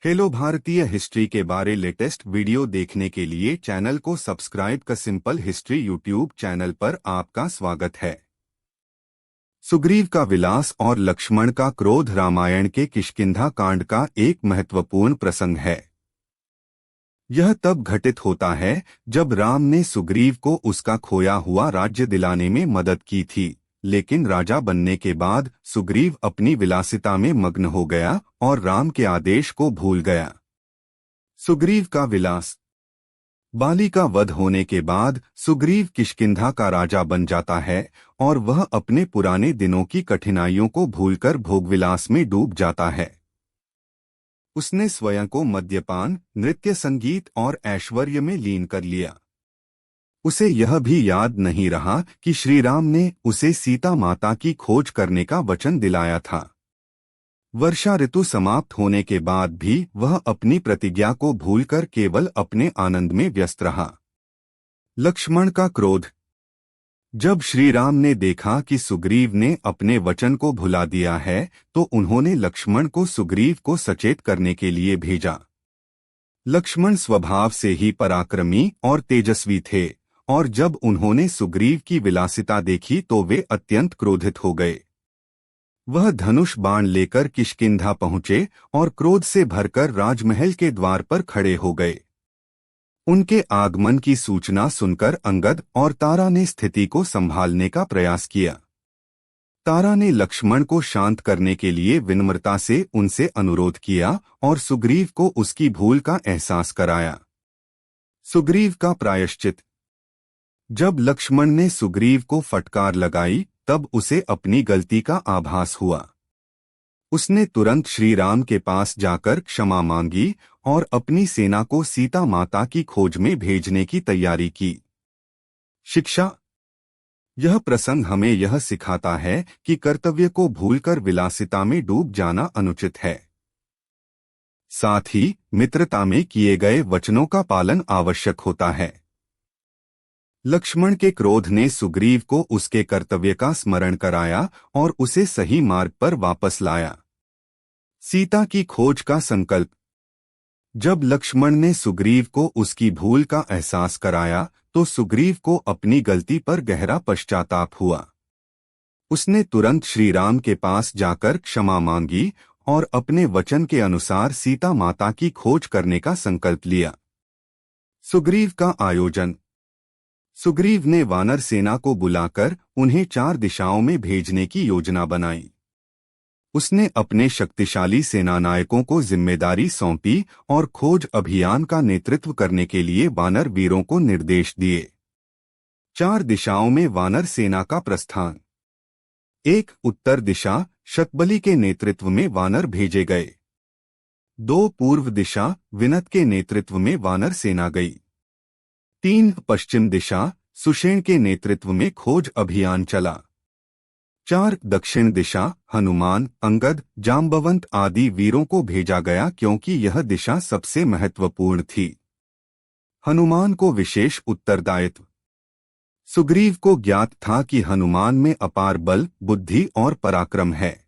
Hello भारतीय history के बारे लेटेस्ट वीडियो देखने के लिए चैनल को सब्सक्राइब का सिंपल हिस्ट्री यूट्यूब चैनल पर आपका स्वागत है। सुग्रीव का विलास और लक्ष्मण का क्रोध रामायण के किष्किंधा कांड का एक महत्वपूर्ण प्रसंग है। यह तब घटित होता है जब राम ने सुग्रीव को उसका खोया हुआ राज्य दिलाने में मदद की थी, लेकिन राजा बनने के बाद सुग्रीव अपनी विलासिता में मग्न हो गया और राम के आदेश को भूल गया। सुग्रीव का विलास। बाली का वध होने के बाद सुग्रीव किष्किंधा का राजा बन जाता है और वह अपने पुराने दिनों की कठिनाइयों को भूलकर भोगविलास में डूब जाता है। उसने स्वयं को मद्यपान, नृत्य, संगीत और ऐश्वर्य में लीन कर लिया। उसे यह भी याद नहीं रहा कि श्री राम ने उसे सीता माता की खोज करने का वचन दिलाया था। वर्षा ऋतु समाप्त होने के बाद भी वह अपनी प्रतिज्ञा को भूलकर केवल अपने आनंद में व्यस्त रहा। लक्ष्मण का क्रोध। जब श्री राम ने देखा कि सुग्रीव ने अपने वचन को भुला दिया है, तो उन्होंने लक्ष्मण को सुग्रीव को सचेत करने के लिए भेजा। लक्ष्मण स्वभाव से ही पराक्रमी और तेजस्वी थे, और जब उन्होंने सुग्रीव की विलासिता देखी तो वे अत्यंत क्रोधित हो गए। वह धनुष बाण लेकर किष्किंधा पहुंचे और क्रोध से भरकर राजमहल के द्वार पर खड़े हो गए। उनके आगमन की सूचना सुनकर अंगद और तारा ने स्थिति को संभालने का प्रयास किया। तारा ने लक्ष्मण को शांत करने के लिए विनम्रता से उनसे अनुरोध किया और सुग्रीव को उसकी भूल का एहसास कराया। सुग्रीव का प्रायश्चित। जब लक्ष्मण ने सुग्रीव को फटकार लगाई, तब उसे अपनी गलती का आभास हुआ। उसने तुरंत श्री राम के पास जाकर क्षमा मांगी और अपनी सेना को सीता माता की खोज में भेजने की तैयारी की। शिक्षा। यह प्रसंग हमें यह सिखाता है कि कर्तव्य को भूलकर विलासिता में डूब जाना अनुचित है। साथ ही मित्रता में किए गए वचनों का पालन आवश्यक होता है। लक्ष्मण के क्रोध ने सुग्रीव को उसके कर्तव्य का स्मरण कराया और उसे सही मार्ग पर वापस लाया। सीता की खोज का संकल्प। जब लक्ष्मण ने सुग्रीव को उसकी भूल का एहसास कराया, तो सुग्रीव को अपनी गलती पर गहरा पश्चाताप हुआ। उसने तुरंत श्री राम के पास जाकर क्षमा मांगी और अपने वचन के अनुसार सीता माता की खोज करने का संकल्प लिया। सुग्रीव का आयोजन। सुग्रीव ने वानर सेना को बुलाकर उन्हें 4 दिशाओं में भेजने की योजना बनाई। उसने अपने शक्तिशाली सेनानायकों को जिम्मेदारी सौंपी और खोज अभियान का नेतृत्व करने के लिए वानर वीरों को निर्देश दिए। 4 दिशाओं में वानर सेना का प्रस्थान। 1. उत्तर दिशा, शतबली के नेतृत्व में वानर भेजे गए। 2. पूर्व दिशा, विनत के नेतृत्व में वानर सेना गई। 3. पश्चिम दिशा, सुषेण के नेतृत्व में खोज अभियान चला। 4. दक्षिण दिशा, हनुमान, अंगद, जाम्बवंत आदि वीरों को भेजा गया क्योंकि यह दिशा सबसे महत्वपूर्ण थी। हनुमान को विशेष उत्तरदायित्व। सुग्रीव को ज्ञात था कि हनुमान में अपार बल, बुद्धि और पराक्रम है।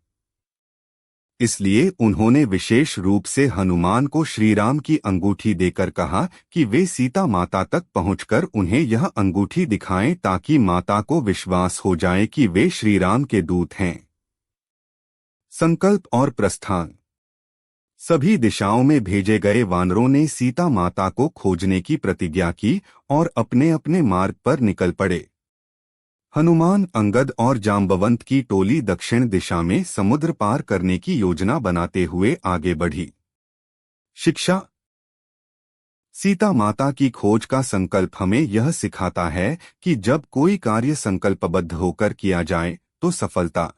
इसलिए उन्होंने विशेष रूप से हनुमान को श्रीराम की अंगूठी देकर कहा कि वे सीता माता तक पहुंचकर उन्हें यह अंगूठी दिखाएं ताकि माता को विश्वास हो जाए कि वे श्रीराम के दूत हैं। संकल्प और प्रस्थान। सभी दिशाओं में भेजे गए वानरों ने सीता माता को खोजने की प्रतिज्ञा की और अपने अपने मार्ग पर निकल पड़े। हनुमान, अंगद और जाम्बवंत की टोली दक्षिण दिशा में समुद्र पार करने की योजना बनाते हुए आगे बढ़ी। शिक्षा। सीता माता की खोज का संकल्प हमें यह सिखाता है कि जब कोई कार्य संकल्पबद्ध होकर किया जाए तो सफलता